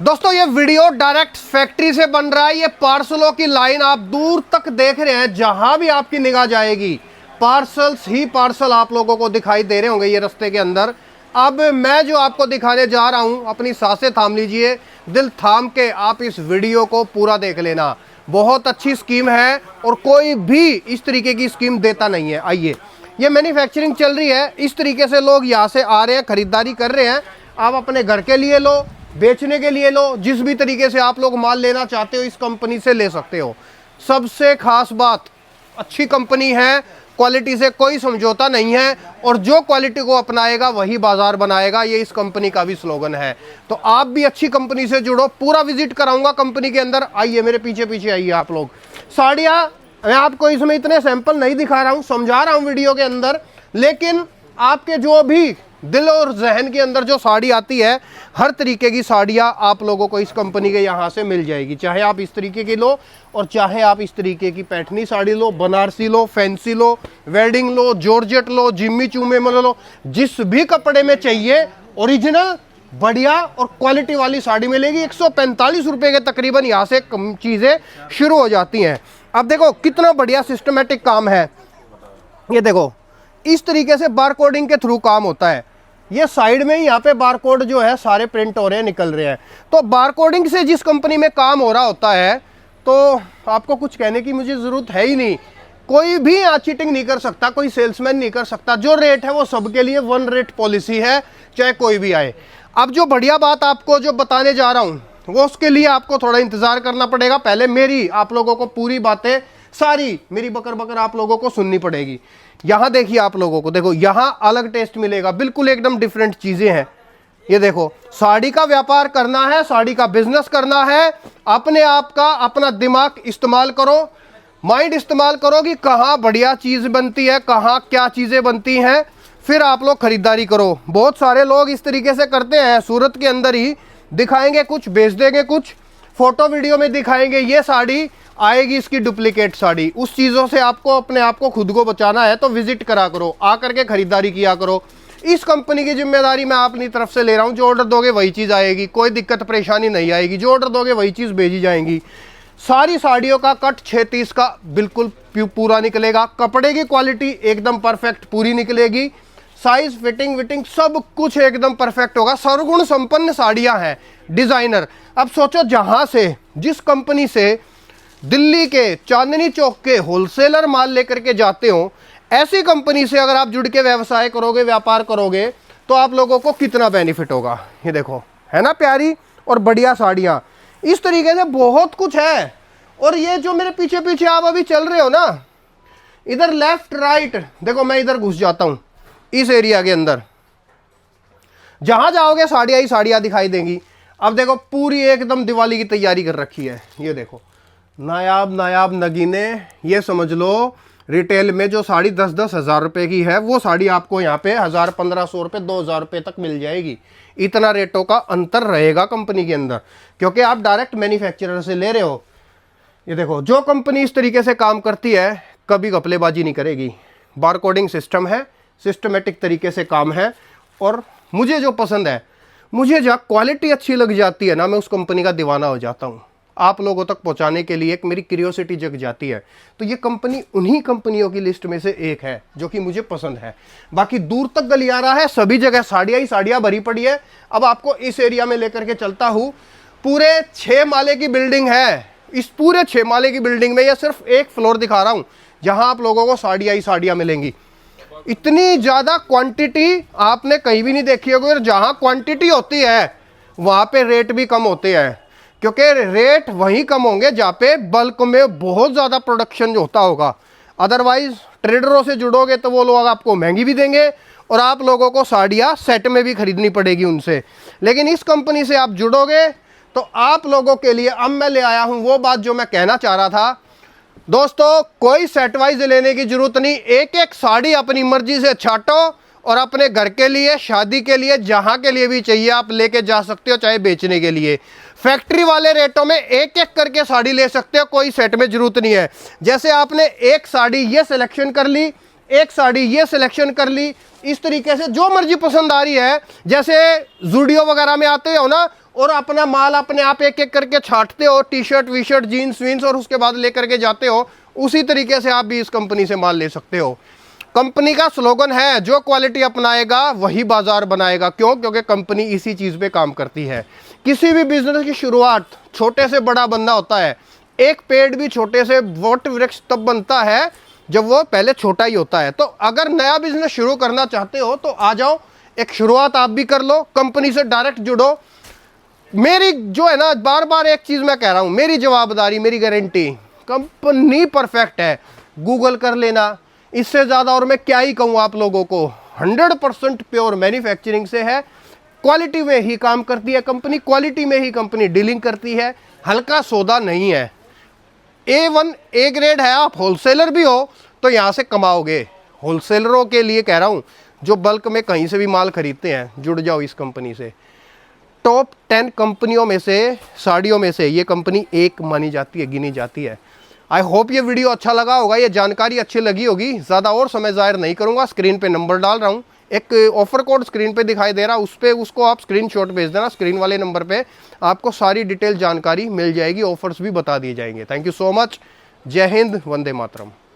दोस्तों ये video direct factory से बन रहा है। ये पार्सलों की लाइन आप दूर तक देख रहे हैं, जहां भी आपकी निगाह जाएगी पार्सल्स ही पार्सल आप लोगों को दिखाई दे रहे होंगे ये रास्ते के अंदर। अब मैं जो आपको दिखाने जा रहा हूं, अपनी सांसें थाम लीजिए, दिल थाम के आप इस वीडियो को पूरा देख लेना। बहुत अच्छी स्कीम है और कोई भी इस तरीके की स्कीम देता नहीं है। आइए, ये मैन्युफैक्चरिंग चल रही है, इस तरीके से लोग यहाँ से आ रहे हैं, खरीदारी कर रहे हैं। आप अपने घर के लिए लो, बेचने के लिए लो, जिस भी तरीके से आप लोग माल लेना चाहते हो इस कंपनी से ले सकते हो। सबसे खास बात, अच्छी कंपनी है, क्वालिटी से कोई समझौता नहीं है और जो क्वालिटी को अपनाएगा वही बाजार बनाएगा, ये इस कंपनी का भी स्लोगन है। तो आप भी अच्छी कंपनी से जुड़ो, पूरा विजिट कराऊंगा कंपनी के अंदर। आइए मेरे पीछे पीछे आइए आप लोग। साड़ियाँ मैं आपको इसमें इतने सैंपल नहीं दिखा रहा हूँ, समझा रहा हूँ वीडियो के अंदर, लेकिन आपके जो भी दिल और जहन के अंदर जो साड़ी आती है, हर तरीके की साड़ियाँ आप लोगों को इस कंपनी के यहाँ से मिल जाएगी। चाहे आप इस तरीके की लो और चाहे आप इस तरीके की पैठनी साड़ी लो, बनारसी लो, फैंसी लो, वेडिंग लो, जॉर्जेट लो, जिम्मी चूमे में लो, जिस भी कपड़े में चाहिए ओरिजिनल बढ़िया और क्वालिटी वाली साड़ी मिलेगी। 145 रुपये के तकरीबन यहाँ से चीज़ें शुरू हो जाती हैं। अब देखो कितना बढ़िया सिस्टमेटिक काम है। ये देखो इस तरीके से बार कोडिंग के थ्रू काम होता है। ये साइड में ही यहाँ पे बार कोड जो है सारे प्रिंट हो रहे हैं, निकल रहे हैं। तो बार कोडिंग से जिस कंपनी में काम हो रहा होता है तो आपको कुछ कहने की मुझे ज़रूरत है ही नहीं। कोई भी यहाँ चीटिंग नहीं कर सकता, कोई सेल्समैन नहीं कर सकता। जो रेट है वो सबके लिए वन रेट पॉलिसी है, चाहे कोई भी आए। अब जो बढ़िया बात आपको जो बताने जा रहा हूँ वो उसके लिए आपको थोड़ा इंतज़ार करना पड़ेगा। पहले मेरी आप लोगों को पूरी बातें सारी मेरी बकर बकर आप लोगों को सुननी पड़ेगी। यहाँ देखिए आप लोगों को, देखो यहाँ अलग टेस्ट मिलेगा, बिल्कुल एकदम डिफरेंट चीज़ें हैं। ये देखो, साड़ी का व्यापार करना है, साड़ी का बिजनेस करना है, अपने आप का अपना दिमाग इस्तेमाल करो, माइंड इस्तेमाल करो कि कहाँ बढ़िया चीज़ बनती है, कहाँ क्या चीज़ें बनती हैं, फिर आप लोग खरीदारी करो। बहुत सारे लोग इस तरीके से करते हैं, सूरत के अंदर ही दिखाएंगे कुछ, बेच देंगे कुछ, फोटो वीडियो में दिखाएंगे ये साड़ी आएगी, इसकी डुप्लीकेट साड़ी। उस चीज़ों से आपको अपने आप को खुद को बचाना है तो विजिट करा करो, आकर के खरीदारी किया करो। इस कंपनी की जिम्मेदारी मैं अपनी तरफ से ले रहा हूँ। जो ऑर्डर दोगे वही चीज़ आएगी, कोई दिक्कत परेशानी नहीं आएगी। जो ऑर्डर दोगे वही चीज़ भेजी जाएंगी। सारी साड़ियों का कट 36 का बिल्कुल पूरा निकलेगा। कपड़े की क्वालिटी एकदम परफेक्ट पूरी निकलेगी। साइज, फिटिंग विटिंग सब कुछ एकदम परफेक्ट होगा। सर्वगुण संपन्न साड़ियाँ हैं, डिज़ाइनर। अब सोचो, जहाँ से जिस कंपनी से दिल्ली के चांदनी चौक के होलसेलर माल लेकर के जाते हो, ऐसी कंपनी से अगर आप जुड़ के व्यवसाय करोगे, व्यापार करोगे, तो आप लोगों को कितना बेनिफिट होगा। ये देखो, है ना प्यारी और बढ़िया साड़ियाँ। इस तरीके से बहुत कुछ है। और ये जो मेरे पीछे पीछे आप अभी चल रहे हो ना, इधर लेफ्ट राइट देखो, मैं इधर घुस जाता हूँ इस एरिया के अंदर। जहाँ जाओगे साड़ियाँ ही साड़ियाँ दिखाई देंगी। अब देखो पूरी एकदम दिवाली की तैयारी कर रखी है। ये देखो नायाब नायाब नगीने, ये समझ लो रिटेल में जो साड़ी 10-10 हज़ार रुपये की है, वो साड़ी आपको यहाँ पे 1000-1500 रुपये 2000 रुपये तक मिल जाएगी। इतना रेटों का अंतर रहेगा कंपनी के अंदर, क्योंकि आप डायरेक्ट मैन्युफैक्चरर से ले रहे हो। ये देखो, जो कंपनी इस तरीके से काम करती है कभी घपलेबाजी नहीं करेगी। बार कोडिंग सिस्टम है, सिस्टमेटिक तरीके से काम है। और मुझे जो पसंद है, मुझे जहाँ क्वालिटी अच्छी लग जाती है ना, मैं उस कंपनी का दीवाना हो जाता हूँ। आप लोगों तक पहुंचाने के लिए एक मेरी क्यूरियोसिटी जग जाती है। तो ये कंपनी उन्हीं कंपनियों की लिस्ट में से एक है जो कि मुझे पसंद है। बाकी दूर तक गलियारा है, सभी जगह साड़ियाँ ही साड़ियाँ भरी पड़ी है। अब आपको इस एरिया में लेकर के चलता हूँ। पूरे 6 माले की बिल्डिंग है। इस पूरे 6 माले की बिल्डिंग में यह सिर्फ एक फ्लोर दिखा रहा हूँ जहाँ आप लोगों को साड़ियाँ ही साड़ियाँ मिलेंगी। इतनी ज़्यादा क्वांटिटी आपने कहीं भी नहीं देखी होगी। जहाँ क्वांटिटी होती है वहाँ पे रेट भी कम होते हैं, क्योंकि रेट वहीं कम होंगे जहाँ पे बल्क में बहुत ज़्यादा प्रोडक्शन जो होता होगा। अदरवाइज ट्रेडरों से जुड़ोगे तो वो लोग आपको महंगी भी देंगे और आप लोगों को साड़ियाँ सेट में भी खरीदनी पड़ेगी उनसे। लेकिन इस कंपनी से आप जुड़ोगे तो आप लोगों के लिए अब मैं ले आया हूँ वो बात जो मैं कहना चाह रहा था। दोस्तों, कोई सेट वाइज लेने की जरूरत नहीं। एक एक साड़ी अपनी मर्जी से छाटो और अपने घर के लिए, शादी के लिए, जहाँ के लिए भी चाहिए आप लेके जा सकते हो, चाहे बेचने के लिए। फैक्ट्री वाले रेटों में एक एक करके साड़ी ले सकते हो, कोई सेट में जरूरत नहीं है। जैसे आपने एक साड़ी ये सिलेक्शन कर ली, एक साड़ी ये सिलेक्शन कर ली, इस तरीके से जो मर्जी पसंद आ रही है, जैसे जूडियो वगैरह में आते हो ना और अपना माल अपने आप एक एक करके छांटते हो, T shirt V shirt jeans वीन्स, और उसके बाद लेकर के जाते हो, उसी तरीके से आप भी इस कंपनी से माल ले सकते हो। कंपनी का स्लोगन है जो क्वालिटी अपनाएगा वही बाजार बनाएगा। क्यों? क्योंकि कंपनी इसी चीज पे काम करती है। किसी भी बिजनेस की शुरुआत छोटे से बड़ा बनना होता है। एक पेड़ भी छोटे से वट वृक्ष तब बनता है जब वो पहले छोटा ही होता है। तो अगर नया बिजनेस शुरू करना चाहते हो तो आ जाओ, एक शुरुआत आप भी कर लो, कंपनी से डायरेक्ट जुड़ो। मेरी जो है ना, बार बार एक चीज मैं कह रहा हूं, मेरी जवाबदारी, मेरी गारंटी, कंपनी परफेक्ट है, गूगल कर लेना। इससे ज्यादा और मैं क्या ही कहूं आप लोगों को। 100% प्योर मैन्युफैक्चरिंग से है, क्वालिटी में ही काम करती है कंपनी, क्वालिटी में ही कंपनी डीलिंग करती है, हल्का सौदा नहीं है। A1 A ग्रेड है। आप होलसेलर भी हो तो यहाँ से कमाओगे। होलसेलरों के लिए कह रहा हूँ जो बल्क में कहीं से भी माल खरीदते हैं, जुड़ जाओ इस कंपनी से। टॉप 10 कंपनियों में से, साड़ियों में से ये कंपनी एक मानी जाती है, गिनी जाती है। आई होप ये वीडियो अच्छा लगा होगा, ये जानकारी अच्छी लगी होगी। ज़्यादा और समय ज़ाहिर नहीं करूँगा, स्क्रीन पे नंबर डाल रहा हूँ, एक ऑफर कोड स्क्रीन पे दिखाई दे रहा है, उस पर उसको आप स्क्रीनशॉट भेज देना। स्क्रीन वाले नंबर पे आपको सारी डिटेल जानकारी मिल जाएगी, ऑफर्स भी बता दिए जाएंगे। Thank you so much. जय हिंद, वंदे मातरम।